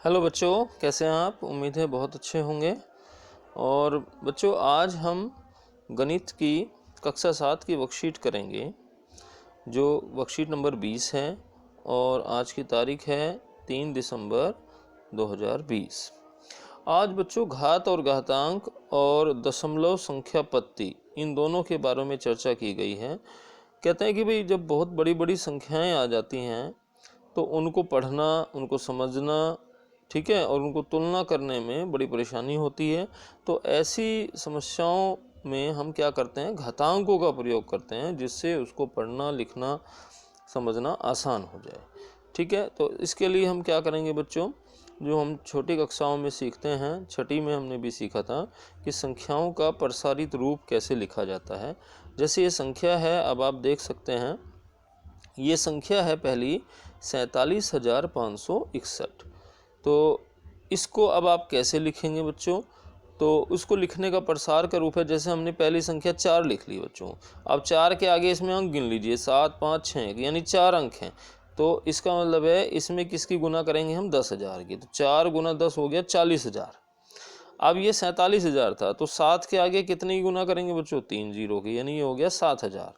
Hello बच्चों, कैसे हैं आप? उम्मीद है बहुत अच्छे होंगे। और बच्चों, आज हम गणित की कक्षा 7 की वर्कशीट करेंगे, जो वर्कशीट नंबर 20 है। और आज की तारीख है 3 दिसंबर 2020। आज बच्चों घात और घातांक और दशमलव संख्या पत्ती, इन दोनों के बारे में चर्चा की गई है। कहते हैं कि भाई जब बहुत बड़ी बड़ी संख्याएं आ जाती हैं तो उनको पढ़ना, उनको समझना, ठीक है, और उनको तुलना करने में बड़ी परेशानी होती है। तो ऐसी समस्याओं में हम क्या करते हैं, घातांकों का प्रयोग करते हैं, जिससे उसको पढ़ना, लिखना, समझना आसान हो जाए। ठीक है, तो इसके लिए हम क्या करेंगे बच्चों, जो हम छोटी कक्षाओं में सीखते हैं, छठी में हमने भी सीखा था कि संख्याओं का प्रसारित रूप कैसे लिखा जाता है। जैसे ये संख्या है, अब आप देख सकते हैं, ये संख्या है पहली 47,561। तो इसको अब आप कैसे लिखेंगे बच्चों? तो उसको लिखने का प्रसार का रूप है, जैसे हमने पहली संख्या 4 लिख ली बच्चों। अब 4 के आगे इसमें अंक गिन लीजिए, 7, 5, 6, यानी 4 अंक हैं। तो इसका मतलब है इसमें किसकी गुना करेंगे हम? 10,000 की। तो 4 गुना 10 हो गया 40,000। अब ये 47,000 था, तो 7 के आगे कितने की गुना करेंगे बच्चों? 3 जीरो की, यानी ये हो गया 7,000।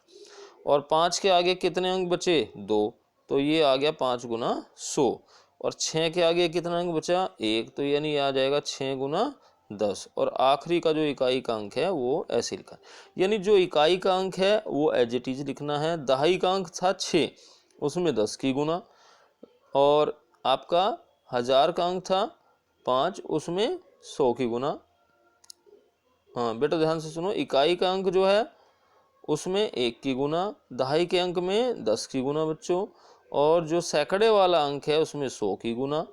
और 5 के आगे कितने अंक बचे? 2, तो ये आ गया 5 गुना 100। और 6 के आगे कितना अंक बचा? 1, तो यानी आ जाएगा 6 गुना 10। और आखिरी का जो इकाई का अंक है वो ऐसे लिखा, यानी जो इकाई का अंक है वो एज इट इज लिखना है। दहाई का अंक था 6, उसमें 10 की गुना। और आपका 1000 का अंक था 5, उसमें 100 की गुना। हाँ बेटा ध्यान से सुनो, इकाई का अंक जो है उसमें 1 की गुना, दहाई के अंक में 10 की गुना बच्चों, और जो सैकड़े वाला अंक है उसमें 100 की गुना,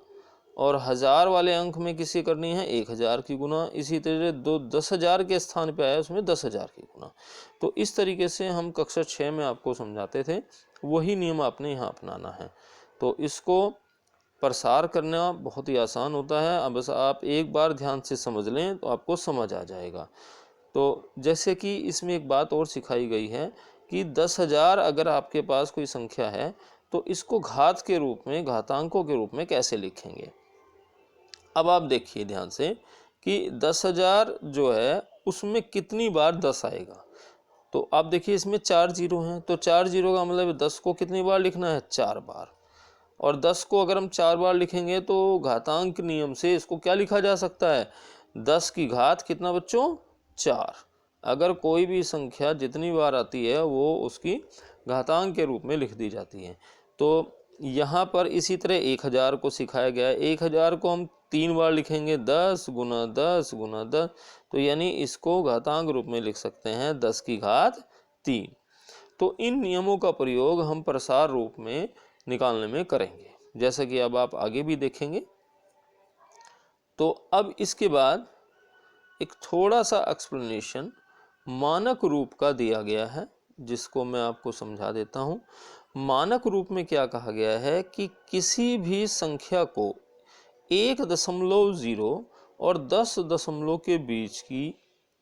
और 1000 वाले अंक में किसी करनी है 1000 की गुना। इसी तरह 10,000 के स्थान पे आया उसमें 10,000 की गुना। तो इस तरीके से हम कक्षा 6 में आपको समझाते थे, वही नियम आपने यहाँ अपनाना है। तो इसको प्रसार करना बहुत ही आसान होता है। अब बस आप एक बार ध्यान से समझ लें तो आपको समझ आ जाएगा। तो जैसे कि इसमें एक बात और सिखाई गई है कि 10,000 अगर आपके पास कोई संख्या है तो इसको घात के रूप में, घातांकों के रूप में कैसे लिखेंगे। अब आप देखिए ध्यान से कि 10,000 जो है उसमें कितनी बार 10 आएगा। तो आप देखिए इसमें 4 जीरो हैं, तो 4 जीरो का मतलब 10 को कितनी बार लिखना है? 4 बार। और 10 को अगर हम 4 बार लिखेंगे तो घातांक नियम से इसको क्या लिखा जा सकता है? 10 की घात कितना बच्चों? 4। अगर कोई भी संख्या जितनी बार आती है वो उसकी घातांक के रूप में लिख दी जाती है। तो यहाँ पर इसी तरह 1000 को सिखाया गया है। 1000 को हम 3 बार लिखेंगे, 10 गुना 10 गुना 10। तो यानी इसको घातांक रूप में लिख सकते हैं 10 की घात 3। तो इन नियमों का प्रयोग हम प्रसार रूप में निकालने में करेंगे, जैसा कि अब आप आगे भी देखेंगे। तो अब इसके बाद एक थोड़ा सा एक्सप्लेनेशन मानक रूप का दिया गया है, जिसको मैं आपको समझा देता हूँ। मानक रूप में क्या कहा गया है कि किसी भी संख्या को 1.0 और 10 दशमलव के बीच की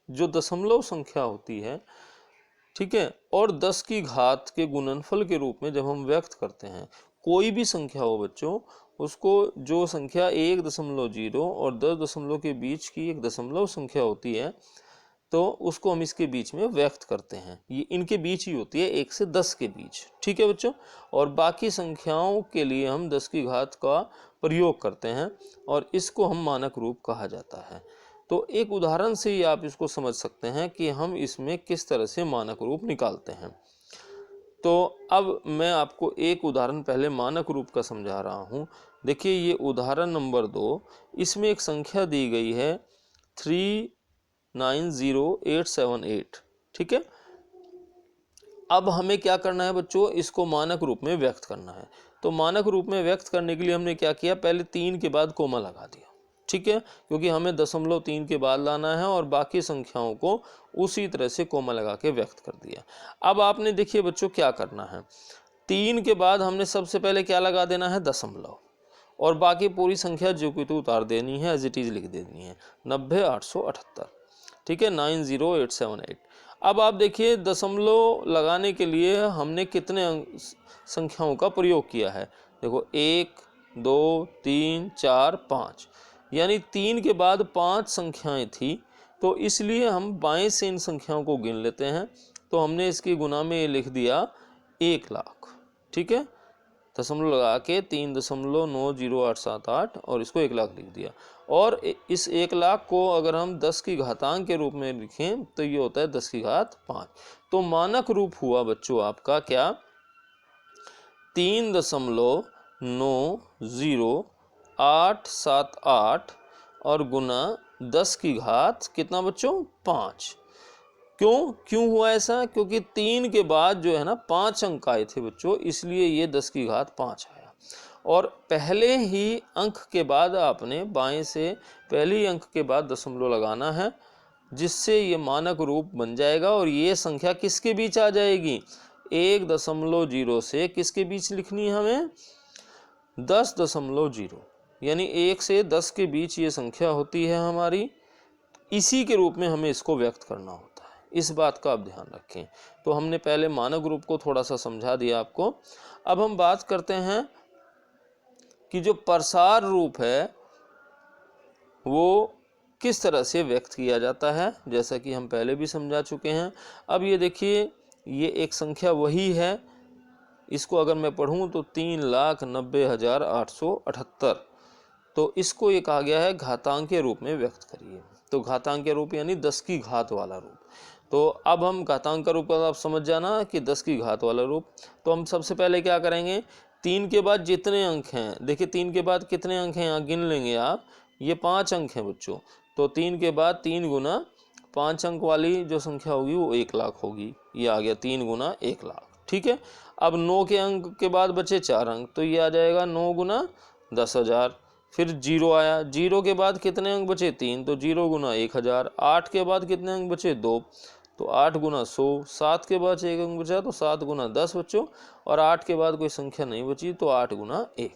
जो दशमलव संख्या होती है, ठीक है, और 10 की घात के गुणनफल के रूप में जब हम व्यक्त करते हैं, कोई भी संख्या हो बच्चों, उसको जो संख्या 1.0 और 10 दशमलव के बीच की एक दशमलव संख्या होती है, तो उसको हम इसके बीच में व्यक्त करते हैं। ये इनके बीच ही होती है, 1 से 10 के बीच, ठीक है बच्चों। और बाकी संख्याओं के लिए हम 10 की घात का प्रयोग करते हैं, और इसको हम मानक रूप कहा जाता है। तो एक उदाहरण से ही आप इसको समझ सकते हैं कि हम इसमें किस तरह से मानक रूप निकालते हैं। तो अब मैं आपको एक उदाहरण पहले मानक रूप का समझा रहा हूँ। देखिए ये उदाहरण नंबर 2, इसमें एक संख्या दी गई है 390878, ठीक है। अब हमें क्या करना है बच्चों, इसको मानक रूप में व्यक्त करना है। तो मानक रूप में व्यक्त करने के लिए हमने क्या किया, पहले 3 के बाद कोमा लगा दिया, ठीक है, क्योंकि हमें 0.3 के बाद लाना है, और बाकी संख्याओं को उसी तरह से कोमा लगा के व्यक्त कर दिया। अब आपने देखिए बच्चों क्या करना है, 3 के बाद हमने सबसे पहले क्या लगा देना है? दशमलव, और बाकी पूरी संख्या जो कि तो उतार देनी है, एज इट इज लिख देनी है, 90,878, ठीक है, 90878। अब आप देखिए दशमलव लगाने के लिए हमने कितने संख्याओं का प्रयोग किया है। देखो 1, 2, 3, 4, 5, यानी 3 के बाद 5 संख्याएं थी, तो इसलिए हम बाएं से इन संख्याओं को गिन लेते हैं। तो हमने इसकी गुना में ये लिख दिया 1 लाख। ठीक है, दशमलव लगा के 3.90878 और इसको 1 लाख लिख दिया। और इस 1 लाख को अगर हम 10 की घातांक के रूप में लिखें तो ये होता है 10 की घात 5। तो मानक रूप हुआ बच्चों आपका क्या, 3.90878 और गुना 10 की घात कितना बच्चों, 5। क्यों हुआ ऐसा, क्योंकि 3 के बाद जो है ना 5 अंक आए थे बच्चों, इसलिए ये 10 की घात 5 आया। और पहले ही अंक के बाद आपने बाएं से पहले ही अंक के बाद दशमलव लगाना है, जिससे ये मानक रूप बन जाएगा। और ये संख्या किसके बीच आ जाएगी, 1.0 से किसके बीच लिखनी है हमें, 10.0, यानी 1 से 10 के बीच ये संख्या होती है हमारी। इसी के रूप में हमें इसको व्यक्त करना होता है, इस बात का आप ध्यान रखें। तो हमने पहले मानक रूप को थोड़ा सा समझा दिया आपको। अब हम बात करते हैं कि जो प्रसार रूप है वो किस तरह से व्यक्त किया जाता है, जैसा कि हम पहले भी समझा चुके हैं। अब ये देखिए, ये एक संख्या वही है, इसको अगर मैं पढ़ूं तो 3,90,878, तो इसको ये कहा गया है घातांक के रूप में व्यक्त करिए। तो घातांक के रूप यानी 10 की घात वाला रूप। तो अब हम घातांक का रूप आप समझ जाना कि 10 की घात वाला रूप। तो हम सबसे पहले क्या करेंगे, 3 के बाद जितने अंक हैं, देखिए 3 के बाद कितने अंक हैं यहाँ गिन लेंगे आप, ये 5 अंक हैं बच्चों। तो 3 के बाद 3 गुना 5 अंक वाली जो संख्या होगी वो 1 लाख होगी। ये आ गया 3 गुना 1 लाख। ठीक है, अब 9 के अंक के बाद बचे 4 अंक, तो ये आ जाएगा 9 गुना 10,000। फिर 0 आया, 0 के बाद कितने अंक बचे, 3, तो 0 गुना 1,000। 8 के बाद कितने अंक बचे, 2, तो 8 गुना 100। 7 के बाद 1 अंक बचा तो 7 गुना 10 बच्चों, और 8 के बाद कोई संख्या नहीं बची तो 8 गुना 1।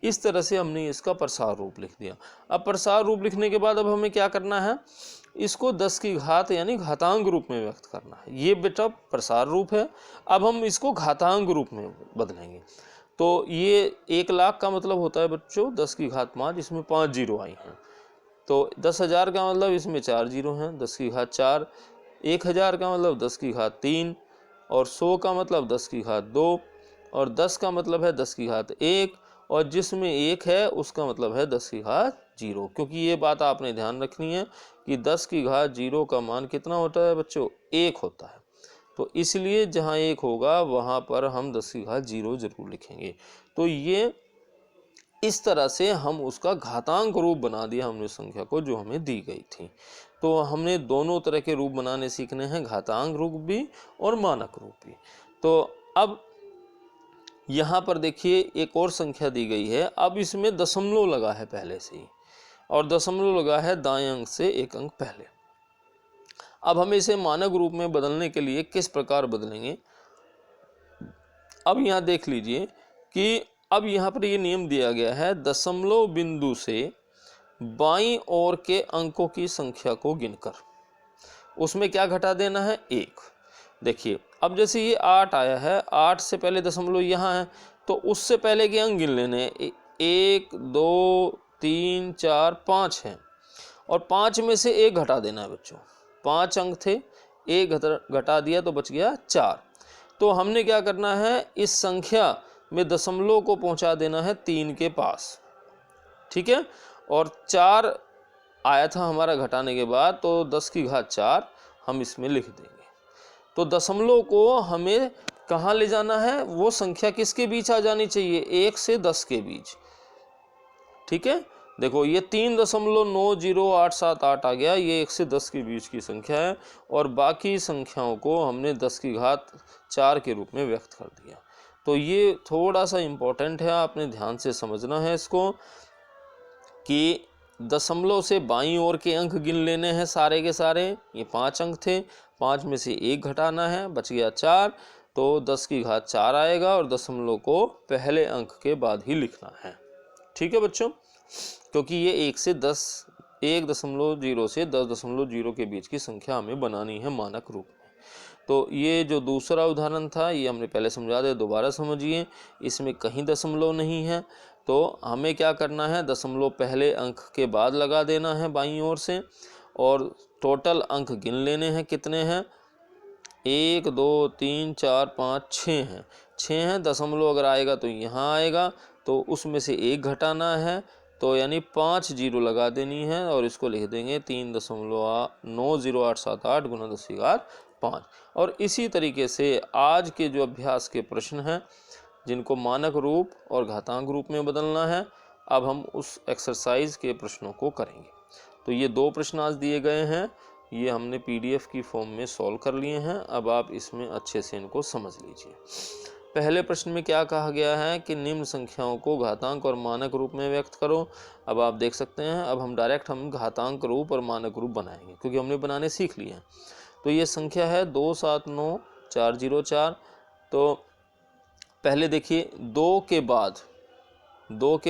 इस तरह से हमने इसका प्रसार रूप लिख दिया। अब प्रसार रूप लिखने के बाद अब हमें क्या करना है, इसको 10 की घात यानी घातांक रूप में व्यक्त करना है। ये बेटा प्रसार रूप है, अब हम इसको घातांक रूप में बदलेंगे। तो ये 1 लाख का मतलब होता है बच्चों 10 की घात 5, इसमें 5 जीरो आई हैं। तो 10,000 का मतलब इसमें 4 जीरो हैं, 10 की घात 4। 1,000 का मतलब 10 की घात 3, और 100 का मतलब 10 की घात 2, और 10 का मतलब है 10 की घात 1, और जिसमें 1 है उसका मतलब है 10 की घात 0। क्योंकि ये बात आपने ध्यान रखनी है कि 10 की घात 0 का मान कितना होता है बच्चों, 1 होता है। तो इसलिए जहाँ 1 होगा वहाँ पर हम 10 की घात 0 जरूर लिखेंगे। तो ये इस तरह से हम उसका घातांक रूप बना दिया हमने संख्या को जो हमें दी गई थी। तो हमने दोनों तरह के रूप बनाने सीखने हैं, घातांक रूप भी और मानक रूप भी। तो अब यहाँ पर देखिए एक और संख्या दी गई है, अब इसमें दशमलव लगा है पहले से ही, और दशमलव लगा है दाएं अंक से 1 अंक पहले। अब हम इसे मानक रूप में बदलने के लिए किस प्रकार बदलेंगे, अब यहाँ देख लीजिए कि अब यहाँ पर ये नियम दिया गया है, दशमलव बिंदु से बाईं ओर के अंकों की संख्या को गिनकर उसमें क्या घटा देना है, 1। देखिए अब जैसे ये 8 आया है, 8 से पहले दशमलव यहाँ है, तो उससे पहले के अंक गिन लेने, 1, 2, 3, 4, 5 हैं, और 5 में से 1 घटा देना है बच्चों। 5 अंक थे, 1 घटा दिया तो बच गया 4। तो हमने क्या करना है, इस संख्या में दशमलव को पहुंचा देना है 3 के पास। ठीक है, और 4 आया था हमारा घटाने के बाद, तो 10 की घात 4 हम इसमें लिख देंगे। तो दशमलव को हमें कहाँ ले जाना है, वो संख्या किसके बीच आ जानी चाहिए, 1 से 10 के बीच। ठीक है, देखो ये 3.90878 आ गया, ये 1 से 10 के बीच की संख्या है, और बाकी संख्याओं को हमने 10 की घात 4 के रूप में व्यक्त कर दिया। तो ये थोड़ा सा इम्पोर्टेंट है, आपने ध्यान से समझना है इसको, कि दशमलव से बाईं ओर के अंक गिन लेने हैं सारे के सारे। ये 5 अंक थे, 5 में से 1 घटाना है, बच गया 4, तो 10 की घात 4 आएगा, और दशमलव को पहले अंक के बाद ही लिखना है। ठीक है बच्चों, क्योंकि ये 1 से 10, 1.0 से 10.0 के बीच की संख्या हमें बनानी है मानक रूप में। तो ये जो दूसरा उदाहरण था ये हमने पहले समझा दिया, दोबारा समझिए। इसमें कहीं दशमलव नहीं है, तो हमें क्या करना है, दशमलव पहले अंक के बाद लगा देना है बाईं ओर से, और टोटल अंक गिन लेने हैं कितने हैं, 1 2 3 4 5 6 हैं। 6 हैं, दशमलव अगर आएगा तो यहाँ आएगा, तो उसमें से 1 घटाना है, तो यानी 5 जीरो लगा देनी है और इसको लिख देंगे 3.90878 गुना 10⁵ और इसी तरीके से आज के जो अभ्यास के प्रश्न हैं जिनको मानक रूप और घातांक रूप में बदलना है, अब हम उस एक्सरसाइज के प्रश्नों को करेंगे। तो ये 2 प्रश्न आज दिए गए हैं, ये हमने PDF की फॉर्म में सॉल्व कर लिए हैं। अब आप इसमें अच्छे से इनको समझ लीजिए। पहले प्रश्न में क्या कहा गया है कि निम्न संख्याओं को घातांक और मानक रूप में व्यक्त करो। अब आप देख सकते हैं, अब हम डायरेक्ट घातांक रूप और मानक रूप बनाएंगे क्योंकि हमने बनाने सीख लिए हैं। तो ये संख्या है 279404। तो पहले देखिए 2 के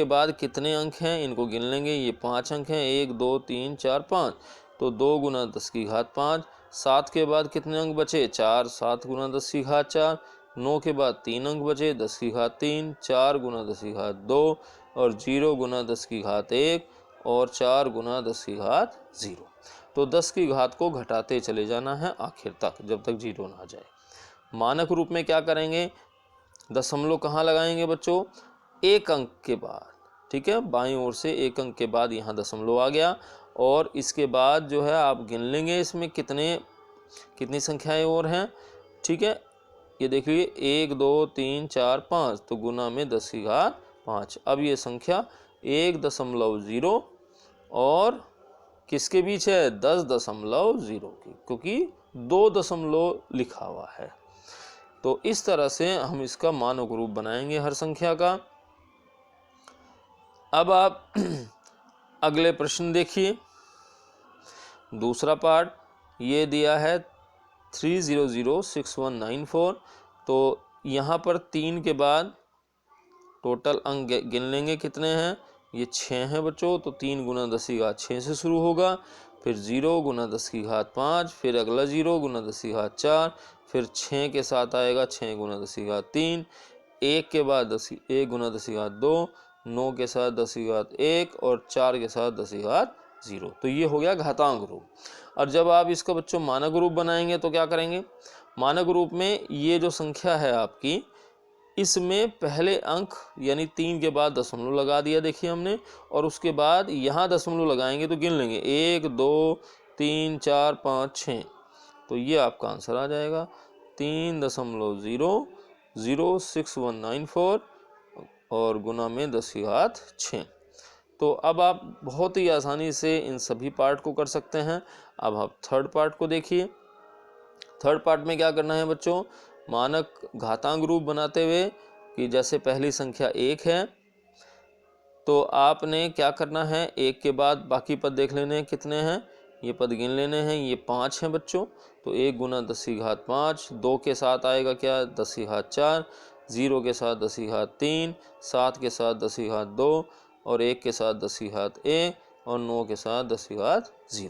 बाद कितने अंक हैं, इनको गिन लेंगे। ये 5 अंक हैं, 1 2 3 4 5, तो 2 गुना 10⁵5। 7 के बाद कितने अंक बचे, 4, 7 गुना 10⁵4। 9 के बाद 3 अंक बचे, 10⁵3, 4 गुना 10⁵2 और 0 गुना 10⁵1 और 4 गुना 10⁵0। तो 10 की घात को घटाते चले जाना है आखिर तक, जब तक 0 ना आ जाए। मानक रूप में क्या करेंगे, दशमलव कहाँ लगाएंगे बच्चों, 1 अंक के बाद, ठीक है, बाईं ओर से 1 अंक के बाद यहाँ दशमलव आ गया, और इसके बाद जो है आप गिन लेंगे इसमें कितनी संख्याएं और हैं, ठीक है। ये देखिए 1 2 3 4 5, तो गुना में 10⁵5। अब ये संख्या 1.0 और किसके बीच है, 10.0 की, क्योंकि 2 दशमलव लिखा हुआ है। तो इस तरह से हम इसका मानक रूप बनाएंगे हर संख्या का। अब आप अगले प्रश्न देखिए, दूसरा पार्ट ये दिया है 3006194। तो यहाँ पर 3 के बाद टोटल अंक गिन लेंगे कितने हैं, ये 6 हैं बच्चों। तो 3 गुना 10⁵6 से शुरू होगा, फिर 0 गुना 10⁵5, फिर अगला 0 गुना 10⁵4, फिर 6 के साथ आएगा 6 गुना 10⁵3, 1 के बाद 1 गुना 10⁵2, 9 के साथ 10⁵1 और 4 के साथ 10⁵0। तो ये हो गया घातांक रूप। और जब आप इसका बच्चों मानक रूप बनाएंगे तो क्या करेंगे, मानक रूप में ये जो संख्या है आपकी, इसमें पहले अंक यानी 3 के बाद दशमलव लगा दिया देखिए हमने, और उसके बाद यहाँ दशमलव लगाएंगे तो गिन लेंगे 1 2 3 4 5 6। तो ये आपका आंसर आ जाएगा 3.0006194 और गुना में 10⁵6। तो अब आप बहुत ही आसानी से इन सभी पार्ट को कर सकते हैं। अब आप थर्ड पार्ट को देखिए। थर्ड पार्ट में क्या करना है बच्चों, मानक घातांक रूप बनाते हुए कि जैसे पहली संख्या 1 है, तो आपने क्या करना है, 1 के बाद बाकी पद देख लेने हैं कितने हैं, ये पद गिन लेने हैं। ये 5 हैं बच्चों, तो 1 गुना 10⁵5, 2 के साथ आएगा क्या 10⁵4, 0 के साथ 10⁵3, 7 के साथ 10⁵2 और 1 के साथ 10⁵1 और 9 के साथ 10⁵0।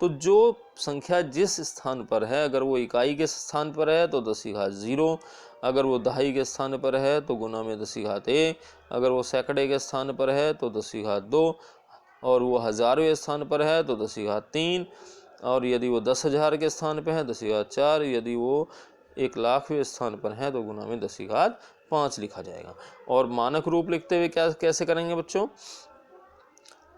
तो जो संख्या जिस स्थान पर है, अगर वो इकाई के स्थान पर है तो 10⁵0, अगर वो दहाई के स्थान पर है तो गुना में 10⁵1, अगर वो सैकड़े के स्थान पर है तो 10⁵2, और वो हज़ारवें स्थान पर है तो 10⁵3, और यदि वो 10,000 के स्थान पर है 10⁵4, यदि वो 1,00,000वें स्थान पर है तो गुना में 10⁵5 लिखा जाएगा। और मानक रूप लिखते हुए कैसे करेंगे बच्चों,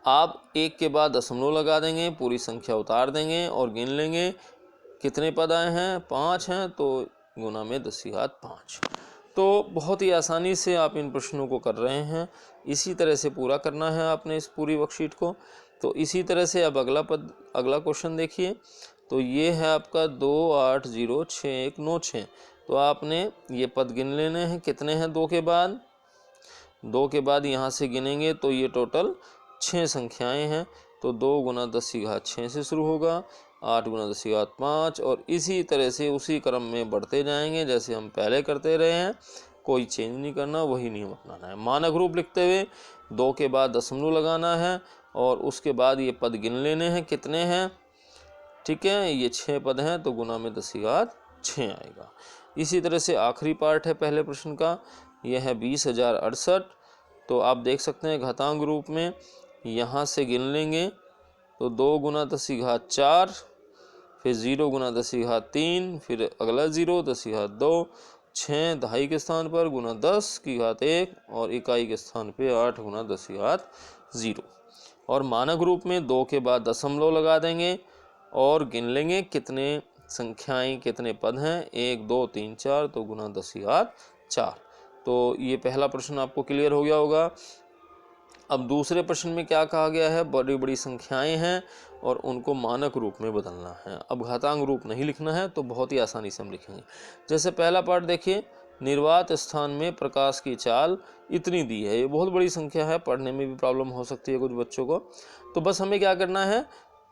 आप 1 के बाद दशमलव लगा देंगे, पूरी संख्या उतार देंगे और गिन लेंगे कितने पद आए हैं, 5 हैं, तो गुना में 10⁵5। तो बहुत ही आसानी से आप इन प्रश्नों को कर रहे हैं। इसी तरह से पूरा करना है आपने इस पूरी वर्कशीट को। तो इसी तरह से अब अगला क्वेश्चन देखिए। तो ये है आपका 280619। तो आपने ये पद गिन लेने हैं कितने हैं, 2 के बाद यहाँ से गिनेंगे तो ये टोटल 6 संख्याएं हैं। तो 2 गुना 10⁵6 से शुरू होगा, 8 गुना 10⁵5 और इसी तरह से उसी क्रम में बढ़ते जाएंगे जैसे हम पहले करते रहे हैं। कोई चेंज नहीं करना, वही नियम अपनाना है। मानक रूप लिखते हुए 2 के बाद दशमलव लगाना है और उसके बाद ये पद गिन लेने हैं कितने हैं, ठीक है। ये 6 पद हैं तो गुना में 10⁵6 आएगा। इसी तरह से आखिरी पार्ट है पहले प्रश्न का, यह है 20,068। तो आप देख सकते हैं घातांक रूप में यहाँ से गिन लेंगे तो 2 गुना 10 की घात 4, फिर 0 गुना 10 की घात 3, फिर अगला 0 10 की घात 2, 6 दहाई के स्थान पर गुना 10 की घात 1 और इकाई के स्थान पे 8 गुना 10 की घात 0। और मानक रूप में 2 के बाद दशमलव लगा देंगे और गिन लेंगे कितने संख्याएं कितने पद हैं, 1 2 3 4, तो गुना 10 की घात 4। तो ये पहला प्रश्न आपको क्लियर हो गया होगा। अब दूसरे प्रश्न में क्या कहा गया है, बड़ी बड़ी संख्याएं हैं और उनको मानक रूप में बदलना है। अब घातांक रूप नहीं लिखना है तो बहुत ही आसानी से हम लिखेंगे। जैसे पहला पार्ट देखिए, निर्वात स्थान में प्रकाश की चाल इतनी दी है। ये बहुत बड़ी संख्या है, पढ़ने में भी प्रॉब्लम हो सकती है कुछ बच्चों को। तो बस हमें क्या करना है,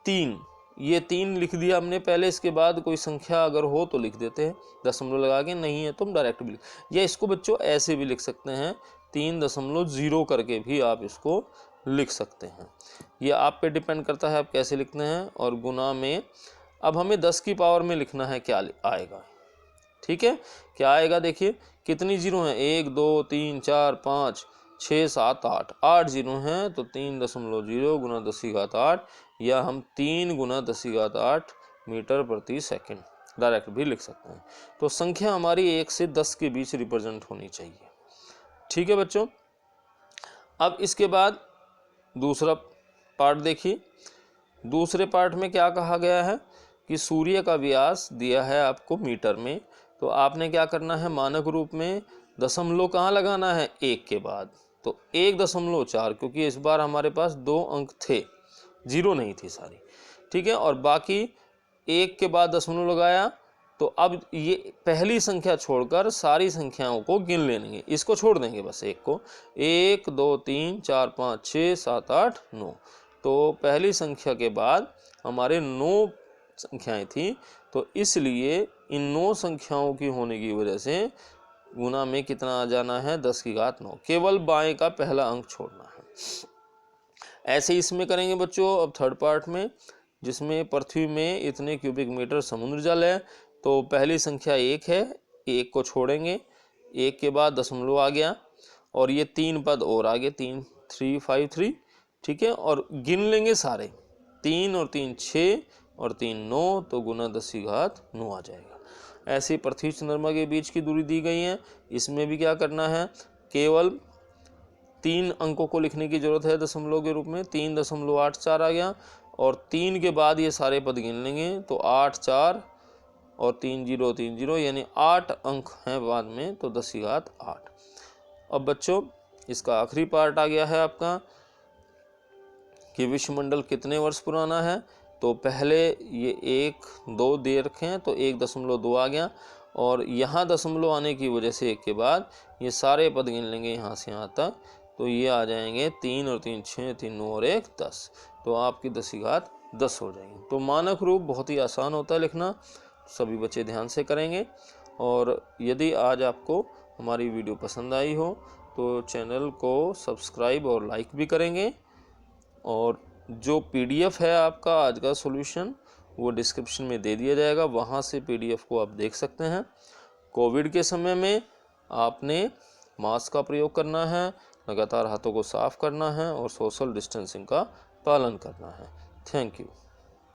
3, ये 3 लिख दिया हमने पहले। इसके बाद कोई संख्या अगर हो तो लिख देते हैं दशमलव लगा के, नहीं है तो हम डायरेक्ट भी या इसको बच्चों ऐसे भी लिख सकते हैं, 3.0 करके भी आप इसको लिख सकते हैं। ये आप पे डिपेंड करता है आप कैसे लिखते हैं। और गुना में अब हमें 10 की पावर में लिखना है, क्या आएगा, ठीक है, क्या आएगा देखिए कितनी जीरो हैं, 1 2 3 4 5 6 7 8, 8 जीरो हैं तो 3.0 गुना 10 की घात 8, या हम 3 गुना 10 की घात 8 मीटर प्रति सेकंड डायरेक्ट भी लिख सकते हैं। तो संख्या हमारी 1 से 10 के बीच रिप्रेजेंट होनी चाहिए, ठीक है बच्चों। अब इसके बाद दूसरा पार्ट देखिए। दूसरे पार्ट में क्या कहा गया है कि सूर्य का व्यास दिया है आपको मीटर में, तो आपने क्या करना है, मानक रूप में दशमलव कहाँ लगाना है, 1 के बाद, तो 1.4, क्योंकि इस बार हमारे पास 2 अंक थे, 0 नहीं थी सारी, ठीक है। और बाकी 1 के बाद दशमलव लगाया, तो अब ये पहली संख्या छोड़कर सारी संख्याओं को गिन लेंगे, इसको छोड़ देंगे बस 1 को, 1 2 3 4 5 6 7 8 9। तो पहली संख्या के बाद हमारे 9 संख्याएं थी, तो इसलिए इन 9 संख्याओं की होने की वजह से गुना में कितना आ जाना है, 10 की घात 9, केवल बाएं का पहला अंक छोड़ना है। ऐसे इसमें करेंगे बच्चों। अब थर्ड पार्ट में, जिसमें पृथ्वी में इतने क्यूबिक मीटर समुद्र जल है, तो पहली संख्या 1 है, 1 को छोड़ेंगे, 1 के बाद दशमलव आ गया और ये 3 पद और आगे, 3 3 5 3, ठीक है। और गिन लेंगे सारे, 3 और 3 6 और 3 9, तो गुना 10 की घात 9 आ जाएगा। ऐसे पृथ्वी चंद्रमा के बीच की दूरी दी गई है। इसमें भी क्या करना है, केवल 3 अंकों को लिखने की जरूरत है दशमलव के रूप में, 3.84 आ गया और 3 के बाद ये सारे पद गिन लेंगे, तो 8 4 और 3 0 3 0, यानी 8 अंक हैं बाद में, तो 10 की घात 8। अब बच्चों इसका आखिरी पार्ट आ गया है आपका कि विश्वमंडल कितने वर्ष पुराना है। तो पहले ये 1 2 दे रखे हैं, तो 1.2 आ गया और यहाँ दशमलव आने की वजह से 1 के बाद ये सारे पद गिन लेंगे यहाँ से यहाँ तक, तो ये आ जाएंगे 3 और 3 6, 3 9 और 1 10, तो आपकी 10 की घात 10 हो जाएंगे। तो मानक रूप बहुत ही आसान होता है लिखना, सभी बच्चे ध्यान से करेंगे। और यदि आज आपको हमारी वीडियो पसंद आई हो तो चैनल को सब्सक्राइब और लाइक भी करेंगे। और जो PDF है आपका आज का सॉल्यूशन, वो डिस्क्रिप्शन में दे दिया जाएगा, वहाँ से PDF को आप देख सकते हैं। कोविड के समय में आपने मास्क का प्रयोग करना है, लगातार हाथों को साफ करना है और सोशल डिस्टेंसिंग का पालन करना है। Thank you.